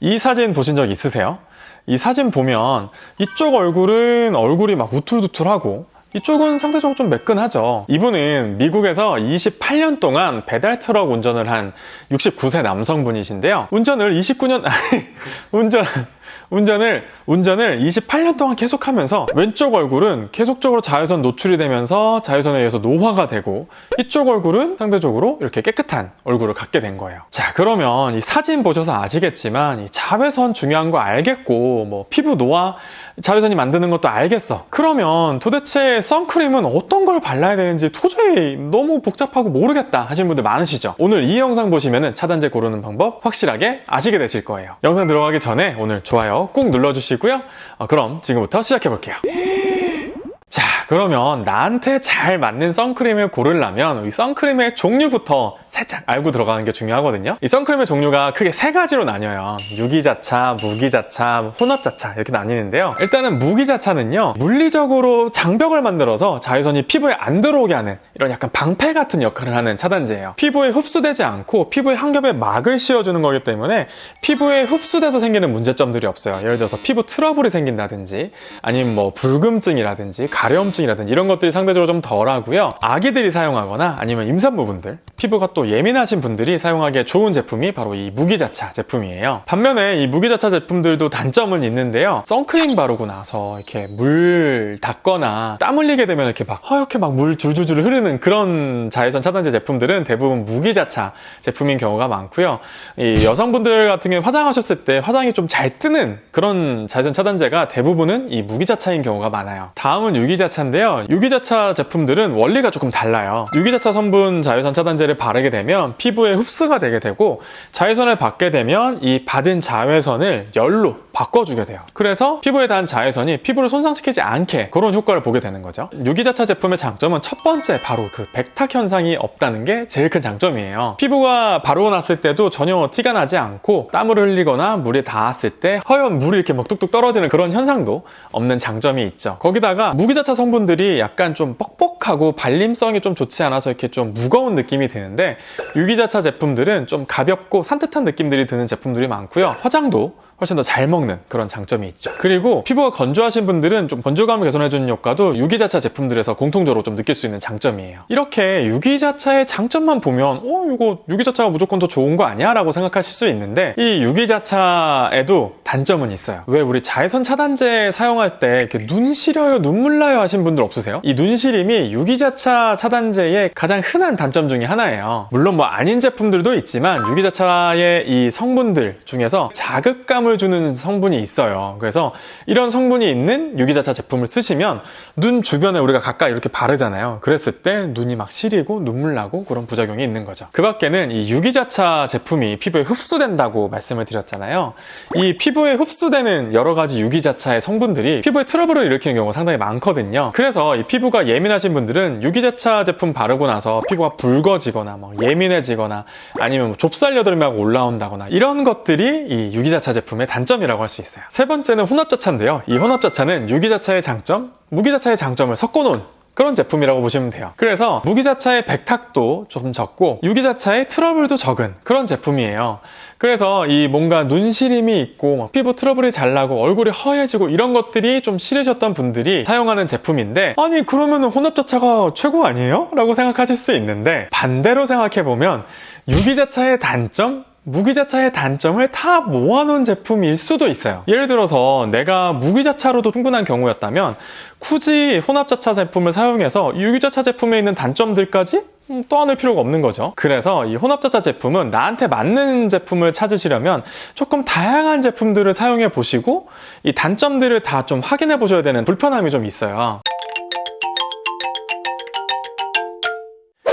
이 사진 보신 적 있으세요? 이 사진 보면 이쪽 얼굴이 막 우툴두툴하고 이쪽은 상대적으로 좀 매끈하죠. 이분은 미국에서 28년 동안 배달 트럭 운전을 한 69세 남성분이신데요. 운전을 28년 동안 계속하면서 왼쪽 얼굴은 계속적으로 자외선 노출이 되면서 자외선에 의해서 노화가 되고 이쪽 얼굴은 상대적으로 이렇게 깨끗한 얼굴을 갖게 된 거예요. 자, 그러면 이 사진 보셔서 아시겠지만 이 자외선 중요한 거 알겠고 뭐 피부 노화 자외선이 만드는 것도 알겠어. 그러면 도대체 선크림은 어떤 걸 발라야 되는지 도저히 너무 복잡하고 모르겠다 하시는 분들 많으시죠? 오늘 이 영상 보시면은 차단제 고르는 방법 확실하게 아시게 되실 거예요. 영상 들어가기 전에 오늘 좋아요 꾹 눌러주시고요. 그럼 지금부터 시작해 볼게요. 자, 그러면 나한테 잘 맞는 선크림을 고르려면 이 선크림의 종류부터 살짝 알고 들어가는 게 중요하거든요. 이 선크림의 종류가 크게 세 가지로 나뉘어요. 유기자차, 무기자차, 혼합자차 이렇게 나뉘는데요. 일단은 무기자차는요, 물리적으로 장벽을 만들어서 자외선이 피부에 안 들어오게 하는 이런 약간 방패 같은 역할을 하는 차단제예요. 피부에 흡수되지 않고 피부의 한 겹에 막을 씌워주는 거기 때문에 피부에 흡수돼서 생기는 문제점들이 없어요. 예를 들어서 피부 트러블이 생긴다든지 아니면 뭐 불금증이라든지 가려움증이라든지 이런 것들이 상대적으로 좀 덜하고요. 아기들이 사용하거나 아니면 임산부분들, 피부가 또 예민하신 분들이 사용하기에 좋은 제품이 바로 이 무기자차 제품이에요. 반면에 이 무기자차 제품들도 단점은 있는데요. 선크림 바르고 나서 이렇게 물 닿거나 땀 흘리게 되면 이렇게 막 허옇게 막 물 줄줄줄 흐르는 그런 자외선 차단제 제품들은 대부분 무기자차 제품인 경우가 많고요. 이 여성분들 같은 경우에 화장하셨을 때 화장이 좀 잘 뜨는 그런 자외선 차단제가 대부분은 이 무기자차인 경우가 많아요. 다음은 유기자차인데요. 유기자차 제품들은 원리가 조금 달라요. 유기자차 성분 자외선 차단제를 바르게 되면 피부에 흡수가 되게 되고 자외선을 받게 되면 이 받은 자외선을 열로 바꿔주게 돼요. 그래서 피부에 닿은 자외선이 피부를 손상시키지 않게 그런 효과를 보게 되는 거죠. 유기자차 제품의 장점은 첫 번째 바로 그 백탁 현상이 없다는 게 제일 큰 장점이에요. 피부가 바르고 났을 때도 전혀 티가 나지 않고 땀을 흘리거나 물에 닿았을 때 허연 물이 이렇게 막 뚝뚝 떨어지는 그런 현상도 없는 장점이 있죠. 거기다가 무기자차 성분들이 약간 좀 뻑뻑하고 발림성이 좀 좋지 않아서 이렇게 좀 무거운 느낌이 드는데 유기자차 제품들은 좀 가볍고 산뜻한 느낌들이 드는 제품들이 많고요. 화장도 훨씬 더 잘 먹는 그런 장점이 있죠. 그리고 피부가 건조하신 분들은 좀 건조감을 개선해주는 효과도 유기자차 제품들에서 공통적으로 좀 느낄 수 있는 장점이에요. 이렇게 유기자차의 장점만 보면 이거 유기자차가 무조건 더 좋은 거 아니야? 라고 생각하실 수 있는데 이 유기자차에도 단점은 있어요. 왜 우리 자외선 차단제 사용할 때 이렇게 눈 시려요, 눈물 나요 하신 분들 없으세요? 이 눈시림이 유기자차 차단제의 가장 흔한 단점 중에 하나예요. 물론 뭐 아닌 제품들도 있지만 유기자차의 이 성분들 중에서 자극감을 주는 성분이 있어요. 그래서 이런 성분이 있는 유기자차 제품을 쓰시면 눈 주변에 우리가 가까이 이렇게 바르잖아요. 그랬을 때 눈이 막 시리고 눈물 나고 그런 부작용이 있는 거죠. 그 밖에는 이 유기자차 제품이 피부에 흡수된다고 말씀을 드렸잖아요. 이 피부에 흡수되는 여러 가지 유기자차의 성분들이 피부에 트러블을 일으키는 경우가 상당히 많거든요. 그래서 이 피부가 예민하신 분들은 유기자차 제품 바르고 나서 피부가 붉어지거나 뭐 예민해지거나 아니면 뭐 좁쌀여드름이 막 올라온다거나 이런 것들이 이 유기자차 제품의 단점이라고 할 수 있어요. 세 번째는 혼합자차인데요. 이 혼합자차는 유기자차의 장점, 무기자차의 장점을 섞어놓은 그런 제품이라고 보시면 돼요. 그래서 무기자차의 백탁도 좀 적고 유기자차의 트러블도 적은 그런 제품이에요. 그래서 이 뭔가 눈시림이 있고 피부 트러블이 잘 나고 얼굴이 허해지고 이런 것들이 좀 싫으셨던 분들이 사용하는 제품인데 아니 그러면 혼합자차가 최고 아니에요? 라고 생각하실 수 있는데 반대로 생각해보면 유기자차의 단점, 무기자차의 단점을 다 모아놓은 제품일 수도 있어요. 예를 들어서 내가 무기자차로도 충분한 경우였다면 굳이 혼합자차 제품을 사용해서 유기자차 제품에 있는 단점들까지 떠안을 필요가 없는 거죠. 그래서 이 혼합자차 제품은 나한테 맞는 제품을 찾으시려면 조금 다양한 제품들을 사용해 보시고 이 단점들을 다 좀 확인해 보셔야 되는 불편함이 좀 있어요.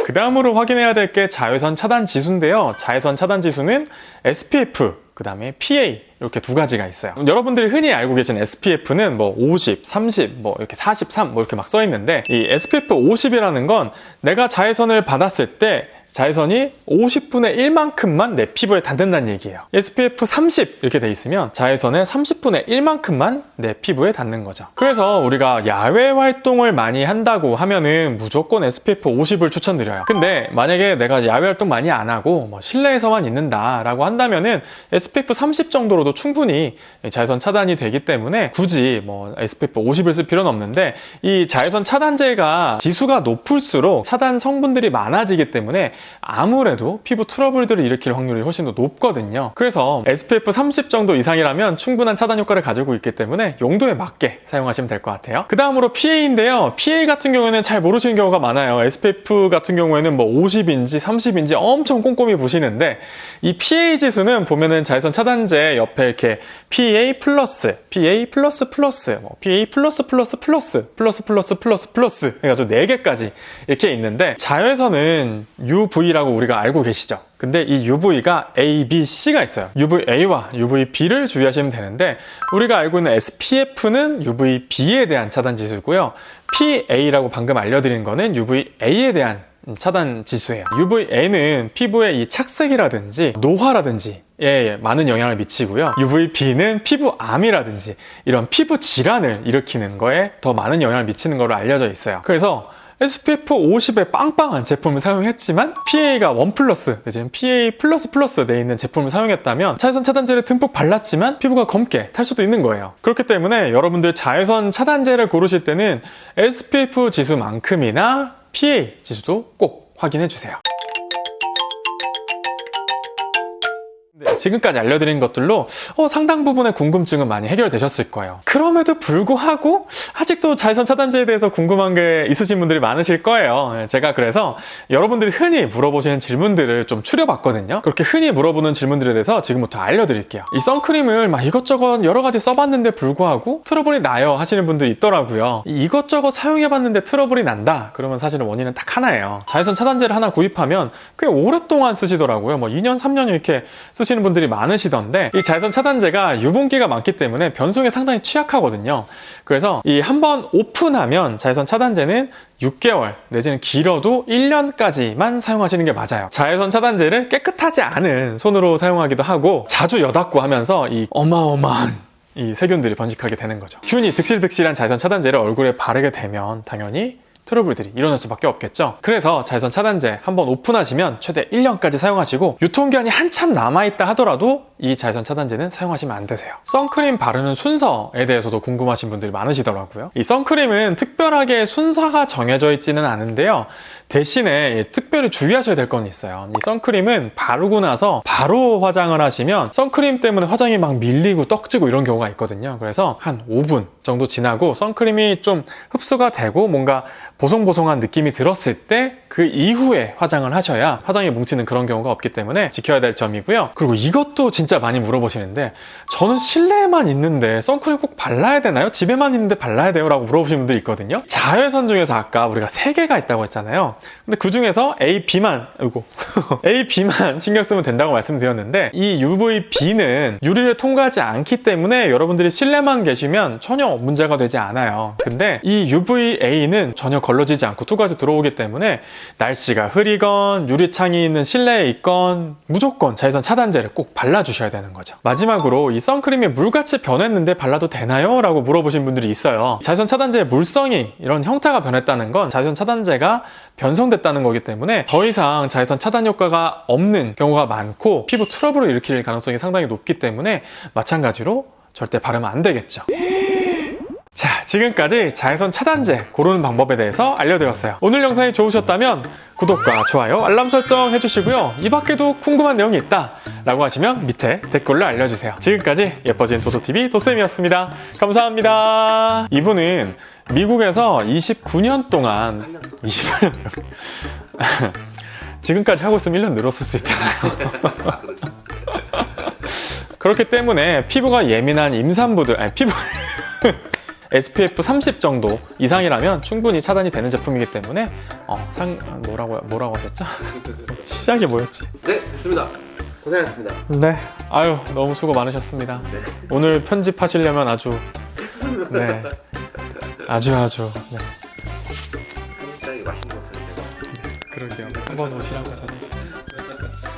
그 다음으로 확인해야 될 게 자외선 차단 지수인데요. 자외선 차단 지수는 SPF, 그 다음에 PA 이렇게 두 가지가 있어요. 여러분들이 흔히 알고 계신 SPF는 뭐 50, 30, 뭐 이렇게 43 뭐 이렇게 막 써 있는데 이 SPF 50이라는 건 내가 자외선을 받았을 때 자외선이 50분의 1만큼만 내 피부에 닿는다는 얘기예요. SPF 30 이렇게 돼 있으면 자외선의 30분의 1만큼만 내 피부에 닿는 거죠. 그래서 우리가 야외 활동을 많이 한다고 하면은 무조건 SPF 50을 추천드려요. 근데 만약에 내가 야외 활동 많이 안 하고 실내에서만 있는다 라고 한다면은 SPF 30 정도로도 충분히 자외선 차단이 되기 때문에 굳이 SPF 50을 쓸 필요는 없는데, 이 자외선 차단제가 지수가 높을수록 차단 성분들이 많아지기 때문에 아무래도 피부 트러블들을 일으킬 확률이 훨씬 더 높거든요. 그래서 SPF 30 정도 이상이라면 충분한 차단 효과를 가지고 있기 때문에 용도에 맞게 사용하시면 될 것 같아요. 그 다음으로 PA인데요. PA 같은 경우에는 잘 모르시는 경우가 많아요. SPF 같은 경우에는 50인지 30인지 엄청 꼼꼼히 보시는데, 이 PA 지수는 보면은 자외선 차단제 옆에 이렇게 PA 플러스, PA 플러스 플러스, PA 플러스 플러스 플러스, 플러스 플러스 플러스 플러스 해가지고 4개까지 이렇게 있는데, 자외선은 UV라고 우리가 알고 계시죠? 근데 이 UV가 A, B, C가 있어요. UVA와 UVB를 주의하시면 되는데, 우리가 알고 있는 SPF는 UVB에 대한 차단 지수고요. PA라고 방금 알려드린 거는 UVA에 대한 차단 지수예요. UVA는 피부의 이 착색이라든지 노화라든지 많은 영향을 미치고요. UVB는 피부암이라든지 이런 피부 질환을 일으키는 거에 더 많은 영향을 미치는 거로 알려져 있어요. 그래서 SPF 50의 빵빵한 제품을 사용했지만 PA가 1+, 내지는 PA++ 돼 있는 제품을 사용했다면 자외선 차단제를 듬뿍 발랐지만 피부가 검게 탈 수도 있는 거예요. 그렇기 때문에 여러분들 자외선 차단제를 고르실 때는 SPF 지수만큼이나 PA 지수도 꼭 확인해 주세요. 지금까지 알려드린 것들로 상당 부분의 궁금증은 많이 해결되셨을 거예요. 그럼에도 불구하고 아직도 자외선 차단제에 대해서 궁금한 게 있으신 분들이 많으실 거예요. 제가 그래서 여러분들이 흔히 물어보시는 질문들을 좀 추려봤거든요. 그렇게 흔히 물어보는 질문들에 대해서 지금부터 알려드릴게요. 이 선크림을 이것저것 여러 가지 써봤는데 불구하고 트러블이 나요 하시는 분들이 있더라고요. 이것저것 사용해봤는데 트러블이 난다? 그러면 사실은 원인은 딱 하나예요. 자외선 차단제를 하나 구입하면 꽤 오랫동안 쓰시더라고요. 2년, 3년 이렇게 쓰시는 분들이 많으시던데, 이 자외선 차단제가 유분기가 많기 때문에 변속에 상당히 취약하거든요. 그래서 이 한번 오픈하면 자외선 차단제는 6개월 내지는 길어도 1년까지만 사용하시는 게 맞아요. 자외선 차단제를 깨끗하지 않은 손으로 사용하기도 하고 자주 여닫고 하면서 이 어마어마한 이 세균들이 번식하게 되는 거죠. 균이 득실득실한 자외선 차단제를 얼굴에 바르게 되면 당연히 트러블들이 일어날 수밖에 없겠죠. 그래서 자외선 차단제 한번 오픈하시면 최대 1년까지 사용하시고, 유통기한이 한참 남아있다 하더라도 이 자외선 차단제는 사용하시면 안 되세요. 선크림 바르는 순서에 대해서도 궁금하신 분들이 많으시더라고요. 이 선크림은 특별하게 순서가 정해져 있지는 않은데요. 대신에 특별히 주의하셔야 될 건 있어요. 이 선크림은 바르고 나서 바로 화장을 하시면 선크림 때문에 화장이 막 밀리고 떡지고 이런 경우가 있거든요. 그래서 한 5분 정도 지나고 선크림이 좀 흡수가 되고 뭔가 보송보송한 느낌이 들었을 때 그 이후에 화장을 하셔야 화장이 뭉치는 그런 경우가 없기 때문에 지켜야 될 점이고요. 그리고 이것도 진짜 많이 물어보시는데, 저는 실내에만 있는데 선크림 꼭 발라야 되나요? 집에만 있는데 발라야 돼요? 라고 물어보시는 분들이 있거든요. 자외선 중에서 아까 우리가 3개가 있다고 했잖아요. 근데 그 중에서 A, B만 A, B만 신경 쓰면 된다고 말씀드렸는데, 이 UVB는 유리를 통과하지 않기 때문에 여러분들이 실내만 계시면 전혀 문제가 되지 않아요. 근데 이 UVA는 전혀 걸러지지 않고 투과해서 들어오기 때문에 날씨가 흐리건 유리창이 있는 실내에 있건 무조건 자외선 차단제를 꼭 발라주셔야 되는 거죠. 마지막으로 이 선크림이 물같이 변했는데 발라도 되나요? 라고 물어보신 분들이 있어요. 자외선 차단제의 물성이 이런 형태가 변했다는 건 자외선 차단제가 변성됐다는 거기 때문에 더 이상 자외선 차단 효과가 없는 경우가 많고 피부 트러블을 일으킬 가능성이 상당히 높기 때문에 마찬가지로 절대 바르면 안 되겠죠. 자, 지금까지 자외선 차단제 고르는 방법에 대해서 알려드렸어요. 오늘 영상이 좋으셨다면 구독과 좋아요, 알람 설정 해주시고요. 이 밖에도 궁금한 내용이 있다 라고 하시면 밑에 댓글로 알려주세요. 지금까지 예뻐진 도도TV 도쌤이었습니다. 감사합니다. 이분은 미국에서 29년 동안 28년 지금까지 하고 있으면 1년 늘었을 수 있잖아요. 그렇기 때문에 피부가 예민한 임산부들, 피부 SPF 30 정도 이상이라면 충분히 차단이 되는 제품이기 때문에 뭐라고 하셨죠? 시작이 뭐였지? 네, 됐습니다. 고생하셨습니다. 네, 아유 너무 수고 많으셨습니다. 네. 오늘 편집하시려면 아주 네, 아주 네. 한식당에 맛있는 거 드세요. 그러게요. 한번 오시라고 전해주세요.